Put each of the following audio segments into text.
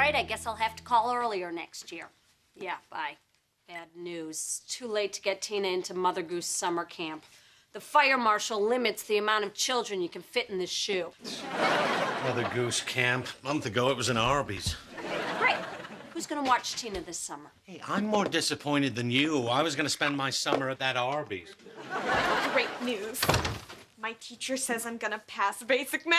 right, I guess I'll have to call earlier next year. Yeah, bye. Bad news. Too late to get Tina into Mother Goose summer camp. The fire marshal limits the amount of children you can fit in this shoe. Mother Goose camp. A month ago, it was an Arby's. Great. Who's gonna watch Tina this summer? Hey, I'm more disappointed than you. I was gonna spend my summer at that Arby's. Great news. My teacher says I'm gonna pass basic math.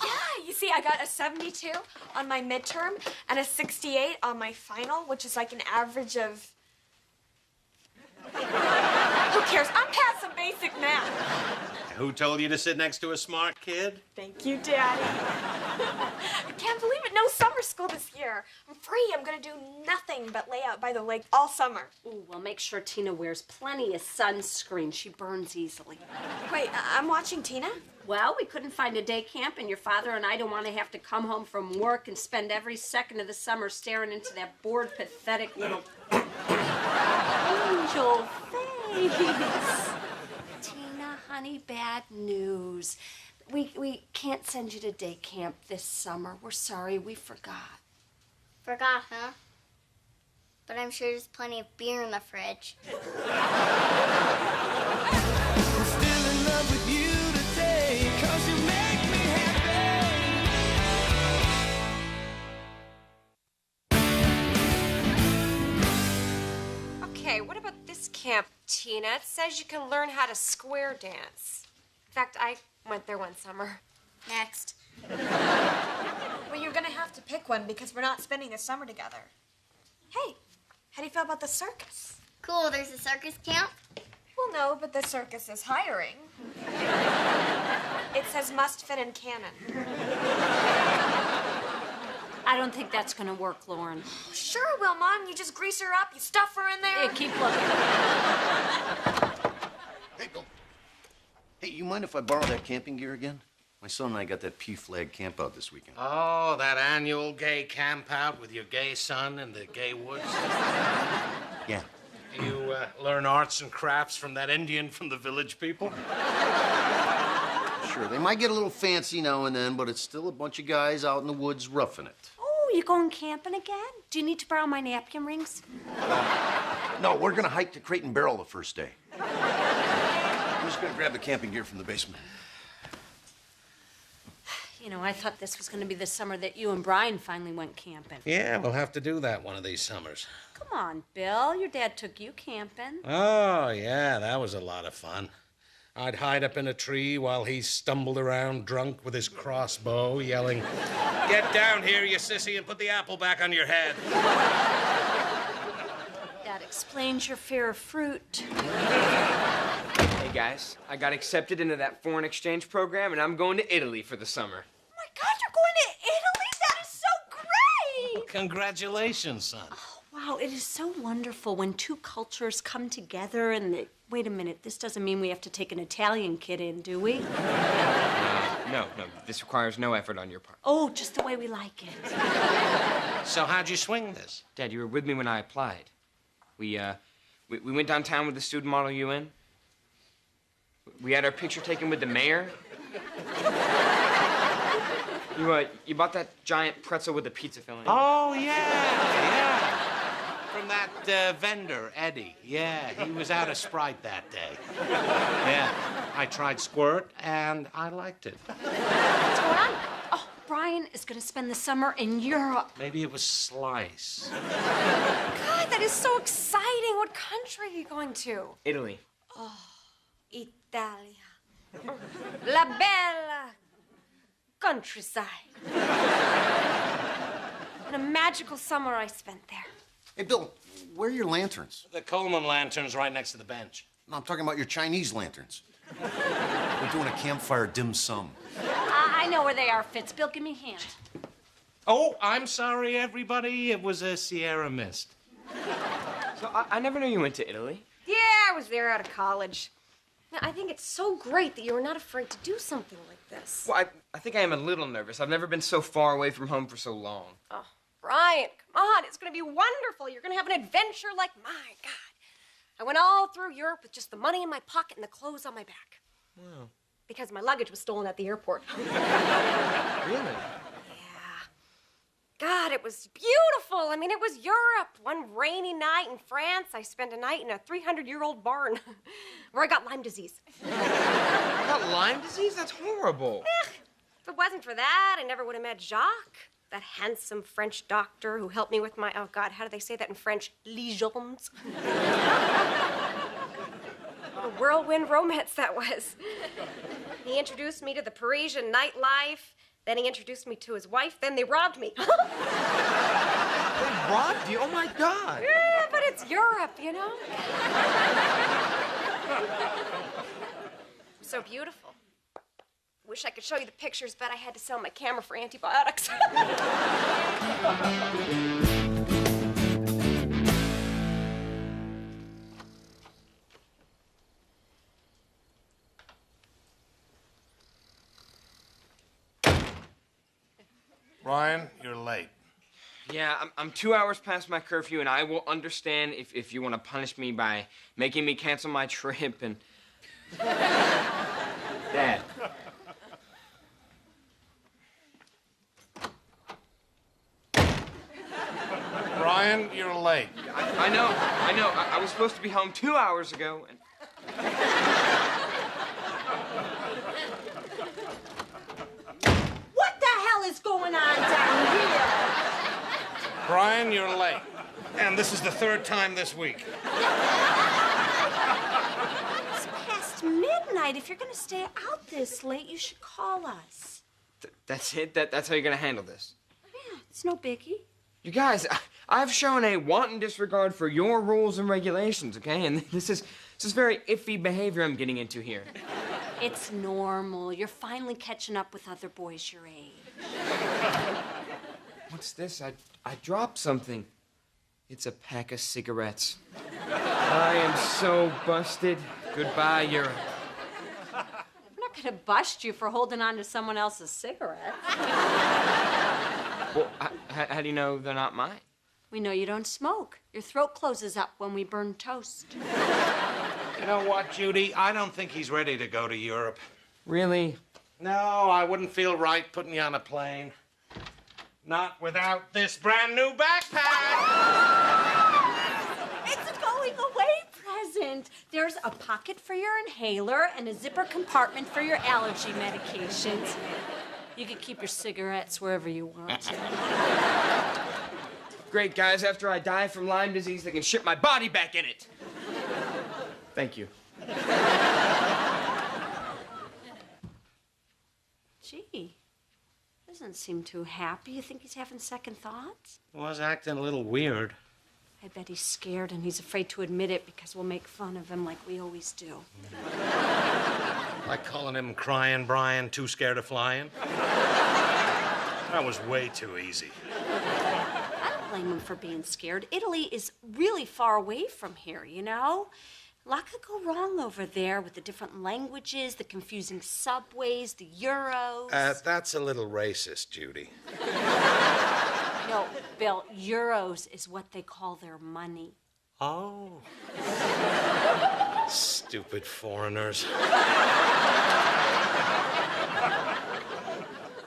Yeah, you see, I got a 72 on my midterm and a 68 on my final, which is like an average of... Who cares? I'm passing basic math. Who told you to sit next to a smart kid? Thank you, Daddy. I can't believe it. No summer school this year. I'm free. I'm gonna do nothing but lay out by the lake all summer. Ooh, well, make sure Tina wears plenty of sunscreen. She burns easily. Wait, I'm watching Tina? Well, we couldn't find a day camp, and your father and I don't want to have to come home from work and spend every second of the summer staring into that bored, pathetic little angel face. Tina, honey, bad news. We can't send you to day camp this summer. We're sorry, we forgot. Forgot, huh? But I'm sure there's plenty of beer in the fridge. I'm still in love with you today, 'cause you make me happy. Okay, what about this camp, Tina? It says you can learn how to square dance. In fact, I went there one summer. Next. Well, you're gonna have to pick one because we're not spending the summer together. Hey, how do you feel about the circus? Cool, there's a circus camp? Well, no, but the circus is hiring. It says must fit in canon. I don't think that's gonna work, Lauren. Sure it will, Mom. You just grease her up, you stuff her in there. Yeah, keep looking. Hey, Bill. Hey, you mind if I borrow that camping gear again? My son and I got that P-flag camp out this weekend. Oh, that annual gay camp out with your gay son in the gay woods? Yeah. You learn arts and crafts from that Indian from the Village People? Sure, they might get a little fancy now and then, but it's still a bunch of guys out in the woods roughing it. Oh, you going camping again? Do you need to borrow my napkin rings? No, we're gonna hike to Crate and Barrel the first day. I'm just gonna grab the camping gear from the basement. You know, I thought this was going to be the summer that you and Brian finally went camping. Yeah, we'll have to do that one of these summers. Come on, Bill. Your dad took you camping. Oh, yeah, that was a lot of fun. I'd hide up in a tree while he stumbled around drunk with his crossbow, yelling, "Get down here, you sissy, and put the apple back on your head." That explains your fear of fruit. Hey guys, I got accepted into that foreign exchange program and I'm going to Italy for the summer. Oh my God, you're going to Italy? That is so great! Well, congratulations, son. Oh, wow, it is so wonderful when two cultures come together and they... Wait a minute, this doesn't mean we have to take an Italian kid in, do we? No, this requires no effort on your part. Oh, just the way we like it. So how'd you swing this? Dad, you were with me when I applied. We went downtown with the student model UN. We had our picture taken with the mayor. You bought that giant pretzel with the pizza filling. Oh, yeah. From that vendor, Eddie. Yeah, he was out of Sprite that day. Yeah, I tried Squirt, and I liked it. What's going on? Oh, Brian is going to spend the summer in Europe. Maybe it was Slice. God, that is so exciting. What country are you going to? Italy. Oh, Italia. La bella countryside. And a magical summer I spent there. Hey, Bill, where are your lanterns? The Coleman lantern's right next to the bench. No, I'm talking about your Chinese lanterns. We're doing a campfire dim sum. I know where they are, Fitz. Bill, give me a hand. Oh, I'm sorry, everybody. It was a Sierra Mist. So I never knew you went to Italy. Yeah, I was there out of college. I think it's so great that you were not afraid to do something like this. Well, I think I am a little nervous. I've never been so far away from home for so long. Oh, Brian, come on. It's going to be wonderful. You're going to have an adventure like, my God. I went all through Europe with just the money in my pocket and the clothes on my back. Wow. Because my luggage was stolen at the airport. Really? Yeah. it was beautiful. I mean, it was Europe. One rainy night in France, I spent a night in a 300-year-old barn where I got Lyme disease. You got Lyme disease? That's horrible. If it wasn't for that, I never would have met Jacques, that handsome French doctor who helped me with my, oh God, how do they say that in French? Lesions. What a whirlwind romance that was. He introduced me to the Parisian nightlife. Then he introduced me to his wife. Then they robbed me. They robbed you? Oh, my God. Yeah, but it's Europe, you know? So beautiful. Wish I could show you the pictures, but I had to sell my camera for antibiotics. Ryan, you're late. Yeah, I'm 2 hours past my curfew, and I will understand if you want to punish me by making me cancel my trip and... Dad. Ryan, you're late. I know. I was supposed to be home 2 hours ago, and... What the hell is going on down here? Brian, you're late. And this is the third time this week. It's past midnight. If you're going to stay out this late, you should call us. That's it? That's how you're gonna handle this? Yeah, it's no biggie. You guys, I've shown a wanton disregard for your rules and regulations, okay? And this is very iffy behavior I'm getting into here. It's normal. You're finally catching up with other boys your age. What's this? I dropped something. It's a pack of cigarettes. I am so busted. Goodbye, Europe. I'm not going to bust you for holding on to someone else's cigarette. Well, how do you know they're not mine? We know you don't smoke. Your throat closes up when we burn toast. You know what, Judy? I don't think he's ready to go to Europe. Really? No, I wouldn't feel right putting you on a plane. Not without this brand new backpack. It's a going away present. There's a pocket for your inhaler and a zipper compartment for your allergy medications. You can keep your cigarettes wherever you want. Great, guys. After I die from Lyme disease, they can ship my body back in it. Thank you. Gee, doesn't seem too happy. You think he's having second thoughts? Was acting a little weird. I bet he's scared and he's afraid to admit it because we'll make fun of him like we always do. Like calling him Crying Brian, too scared of flying. That was way too easy. I don't blame him for being scared. Italy is really far away from here, you know? A lot could go wrong over there with the different languages, the confusing subways, the Euros. That's a little racist, Judy. No, Bill, Euros is what they call their money. Oh. Stupid foreigners.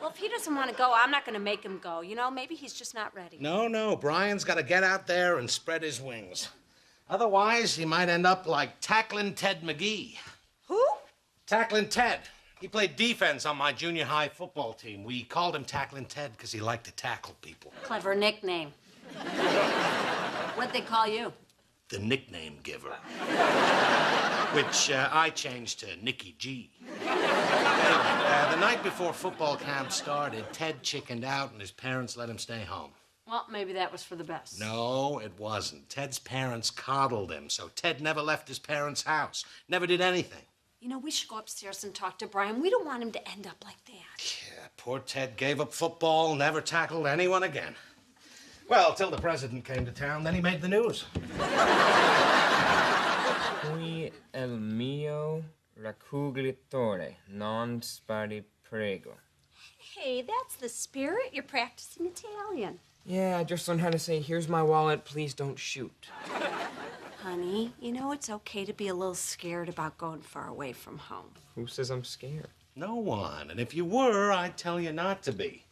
Well, if he doesn't want to go, I'm not going to make him go. You know, maybe he's just not ready. No, Brian's got to get out there and spread his wings. Otherwise, he might end up like Tacklin' Ted McGee. Who? Tacklin' Ted. He played defense on my junior high football team. We called him Tacklin' Ted because he liked to tackle people. Clever nickname. What'd they call you? The nickname giver. Which I changed to Nicky G. Anyway, the night before football camp started, Ted chickened out and his parents let him stay home. Well, maybe that was for the best. No, it wasn't. Ted's parents coddled him, so Ted never left his parents' house. Never did anything. You know, we should go upstairs and talk to Brian. We don't want him to end up like that. Yeah, poor Ted gave up football, never tackled anyone again. Well, till the president came to town, then he made the news. Qui el mio raccoglitore, non spari prego. Hey, that's the spirit. You're practicing Italian. Yeah, I just learned how to say, here's my wallet, please don't shoot. Honey, you know it's okay to be a little scared about going far away from home. Who says I'm scared? No one. And if you were, I'd tell you not to be.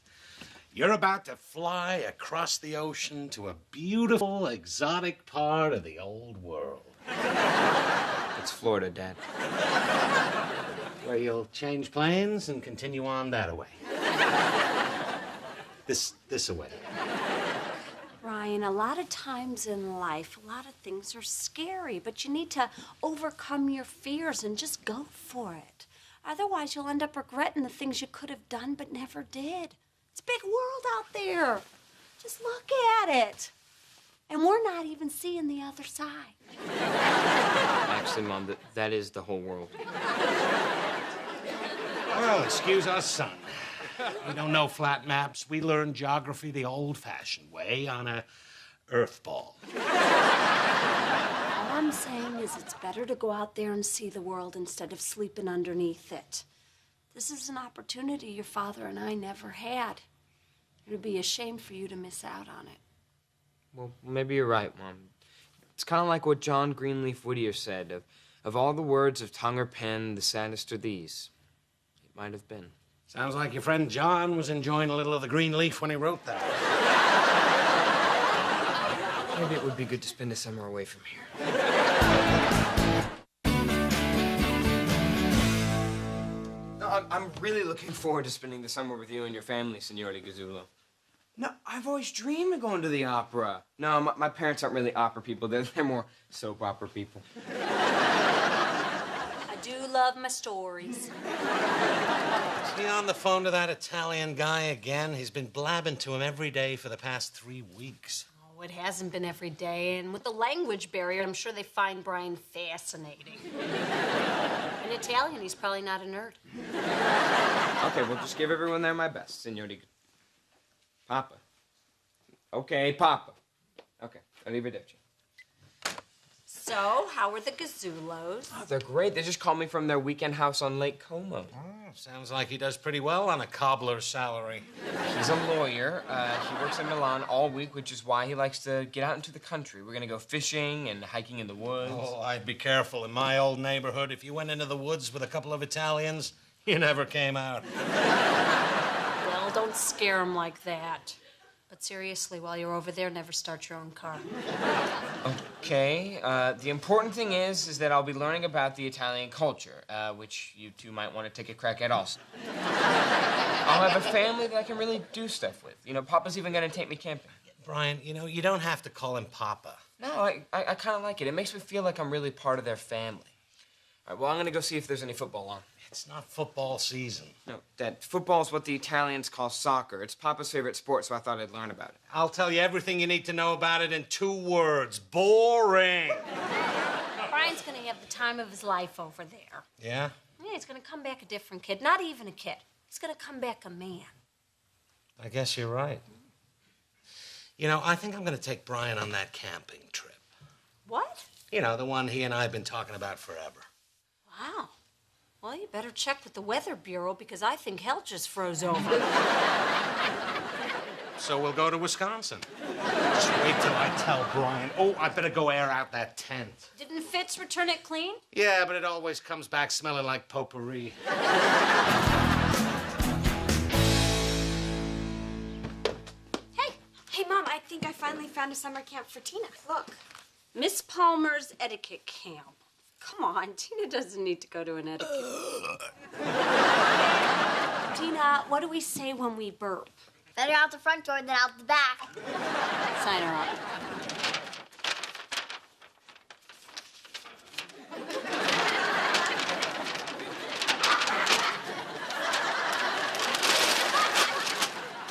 You're about to fly across the ocean to a beautiful, exotic part of the old world. It's Florida, Dad. Where you'll change planes and continue on that away. This away. Brian, a lot of times in life, a lot of things are scary, but you need to overcome your fears and just go for it. Otherwise, you'll end up regretting the things you could have done but never did. It's a big world out there. Just look at it. And we're not even seeing the other side. Actually, Mom, that is the whole world. Well, excuse us, son. We don't know flat maps. We learn geography the old-fashioned way on a earth ball. All I'm saying is it's better to go out there and see the world instead of sleeping underneath it. This is an opportunity your father and I never had. It would be a shame for you to miss out on it. Well, maybe you're right, Mom. It's kind of like what John Greenleaf Whittier said, of all the words of tongue or pen, the saddest are these. It might have been. Sounds like your friend John was enjoying a little of the green leaf when he wrote that. Maybe it would be good to spend a summer away from here. No, I'm really looking forward to spending the summer with you and your family, Signore Gazzulo. No, I've always dreamed of going to the opera. No, my parents aren't really opera people. They're more soap opera people. I do love my stories. Is he on the phone to that Italian guy again? He's been blabbing to him every day for the past 3 weeks. Oh, it hasn't been every day, and with the language barrier, I'm sure they find Brian fascinating. In Italian, he's probably not a nerd. Okay, well, just give everyone there my best, Signore. Papa. Okay, Papa. Okay, arrivederci. So, how are the Gazzulos? Oh, they're great. They just called me from their weekend house on Lake Como. Oh, sounds like he does pretty well on a cobbler's salary. He's a lawyer. He works in Milan all week, which is why he likes to get out into the country. We're gonna go fishing and hiking in the woods. Oh, I'd be careful. In my old neighborhood, if you went into the woods with a couple of Italians, you never came out. Well, don't scare him like that. But seriously, while you're over there, never start your own car. Okay. The important thing is that I'll be learning about the Italian culture, which you two might want to take a crack at also. I'll have a family that I can really do stuff with. You know, Papa's even gonna take me camping. Brian, you know, you don't have to call him Papa. No, I kind of like it. It makes me feel like I'm really part of their family. All right, well, I'm gonna go see if there's any football on. It's not football season. No, Dad, football's what the Italians call soccer. It's Papa's favorite sport, so I thought I'd learn about it. I'll tell you everything you need to know about it in 2 words. Boring. Brian's gonna have the time of his life over there. Yeah? Yeah, he's gonna come back a different kid. Not even a kid. He's gonna come back a man. I guess you're right. You know, I think I'm going to take Brian on that camping trip. What? You know, the one he and I have been talking about forever. Wow. Well, you better check with the Weather Bureau because I think hell just froze over. So we'll go to Wisconsin. Just wait till I tell Brian. Oh, I better go air out that tent. Didn't Fitz return it clean? Yeah, but it always comes back smelling like potpourri. Hey, Mom, I think I finally found a summer camp for Tina. Look. Miss Palmer's etiquette camp. Come on, Tina doesn't need to go to an etiquette. Tina, what do we say when we burp? Better out the front door than out the back. Sign her up.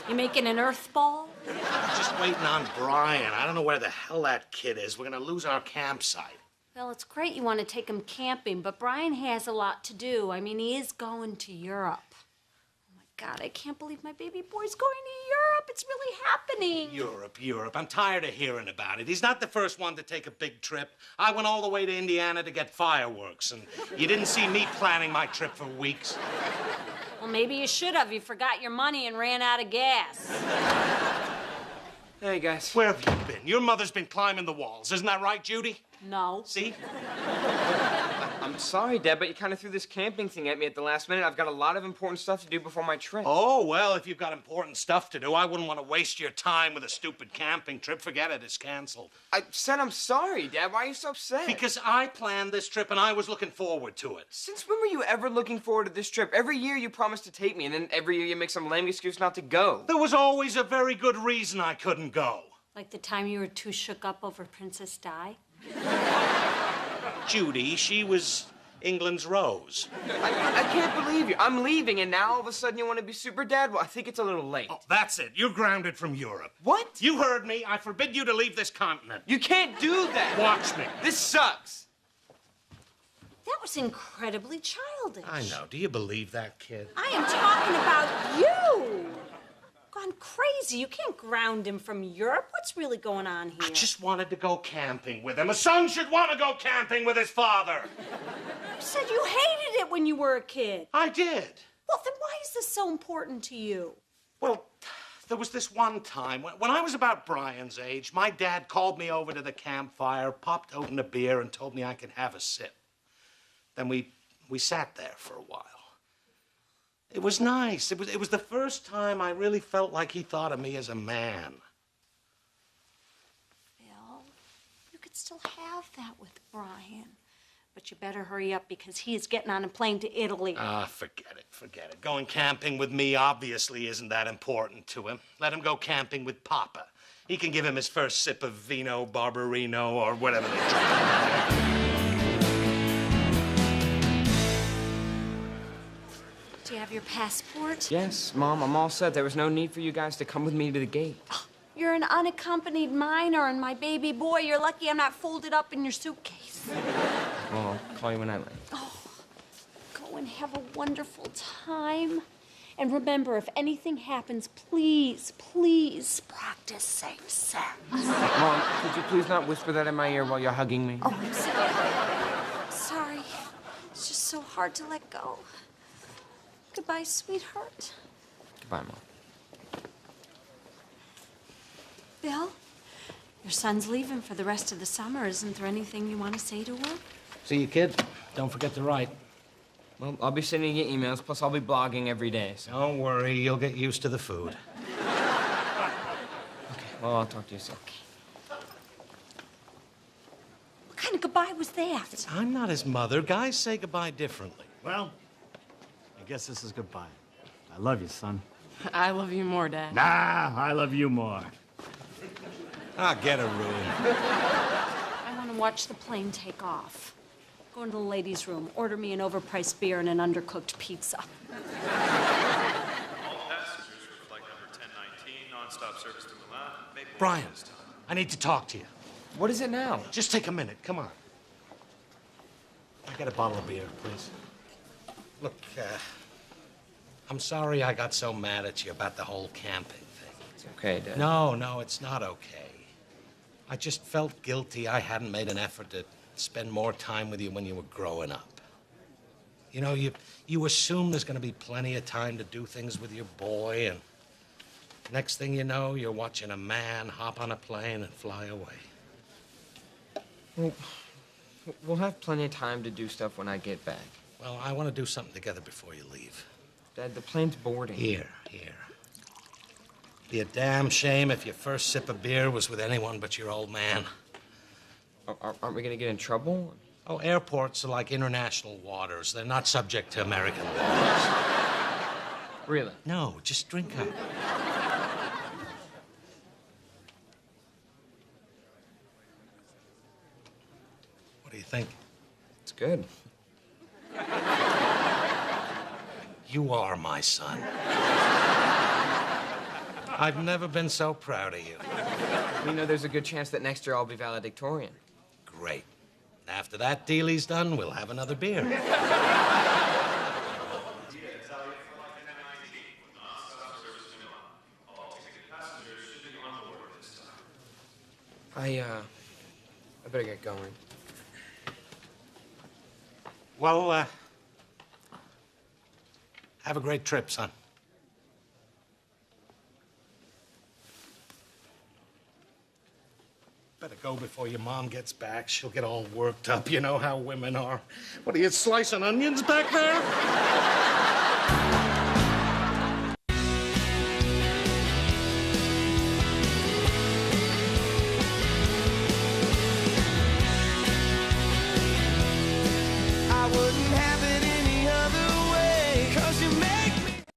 You making an earth ball? Just waiting on Brian. I don't know where the hell that kid is. We're going to lose our campsite. Well, it's great you want to take him camping, but Brian has a lot to do. I mean, he is going to Europe. Oh, my God, I can't believe my baby boy's going to Europe. It's really happening. Europe. I'm tired of hearing about it. He's not the first one to take a big trip. I went all the way to Indiana to get fireworks, and you didn't see me planning my trip for weeks. Well, maybe you should have. You forgot your money and ran out of gas. Hey, guys. Where have you been? Your mother's been climbing the walls. Isn't that right, Judy? No. See? I'm Sorry, Dad, but you kind of threw this camping thing at me at the last minute. I've got a lot of important stuff to do before my trip. Oh, well, if you've got important stuff to do, I wouldn't want to waste your time with a stupid camping trip. Forget it, it's canceled. I said I'm sorry, Dad. Why are you so upset? Because I planned this trip and I was looking forward to it. Since when were you ever looking forward to this trip? Every year you promised to take me, and then every year you make some lame excuse not to go. There was always a very good reason I couldn't go. Like the time you were too shook up over Princess Di? Judy, she was England's Rose. I can't believe you. I'm leaving, and now all of a sudden you want to be super dad? Well, I think it's a little late. Oh, that's it. You're grounded from Europe. What? You heard me. I forbid you to leave this continent. You can't do that. Watch me. This sucks. That was incredibly childish. I know. Do you believe that, kid? I am talking about you. Gone crazy. You can't ground him from Europe. What's really going on here? I just wanted to go camping with him. A son should want to go camping with his father. You said you hated it when you were a kid. I did. Well, then why is this so important to you? Well, there was this one time when I was about Brian's age, my dad called me over to the campfire, popped open a beer, and told me I could have a sip. Then we sat there for a while. It was nice. It was the first time I really felt like he thought of me as a man. Bill, you could still have that with Brian. But you better hurry up because he is getting on a plane to Italy. Forget it, forget it. Going camping with me obviously isn't that important to him. Let him go camping with Papa. He can give him his first sip of vino barbarino or whatever they drink. Do you have your passport? Yes, Mom, I'm all set. There was no need for you guys to come with me to the gate. You're an unaccompanied minor and my baby boy. You're lucky I'm not folded up in your suitcase. Well, I'll call you when I land. Go and have a wonderful time. And remember, if anything happens, please, please practice safe sex. Mom, could you please not whisper that in my ear while you're hugging me? Oh, I'm sorry. Sorry. It's just so hard to let go. Goodbye, sweetheart. Goodbye, Mom. Bill, your son's leaving for the rest of the summer. Isn't there anything you want to say to her? See you, kid. Don't forget to write. Well, I'll be sending you emails, plus I'll be blogging every day, so... Don't worry, you'll get used to the food. Okay, well, I'll talk to you soon. What kind of goodbye was that? I'm not his mother. Guys say goodbye differently. Well, I guess this is goodbye. I love you, son. I love you more, Dad. Nah, I love you more. Get a room. I want to watch the plane take off. Go into the ladies' room, order me an overpriced beer and an undercooked pizza. All passengers for flight number 1019, nonstop service to Milan. Brian, I need to talk to you. What is it now? Just take a minute. Come on. I got a bottle of beer, please. Look, I'm sorry I got so mad at you about the whole camping thing. It's okay, Dad. No, it's not okay. I just felt guilty I hadn't made an effort to spend more time with you when you were growing up. You know, you assume there's going to be plenty of time to do things with your boy, and next thing you know, you're watching a man hop on a plane and fly away. Well, we'll have plenty of time to do stuff when I get back. Well, I want to do something together before you leave. Dad, the plane's boarding. Here. Be a damn shame if your first sip of beer was with anyone but your old man. Aren't we gonna get in trouble? Oh, airports are like international waters. They're not subject to American laws. Really? No, just drink up. What do you think? It's good. You are my son. I've never been so proud of you. You know, there's a good chance that next year I'll be valedictorian. Great. After that dealie's done, we'll have another beer. I better get going. Well, have a great trip, son. Better go before your mom gets back. She'll get all worked up. You know how women are. What are you, slicing onions back there?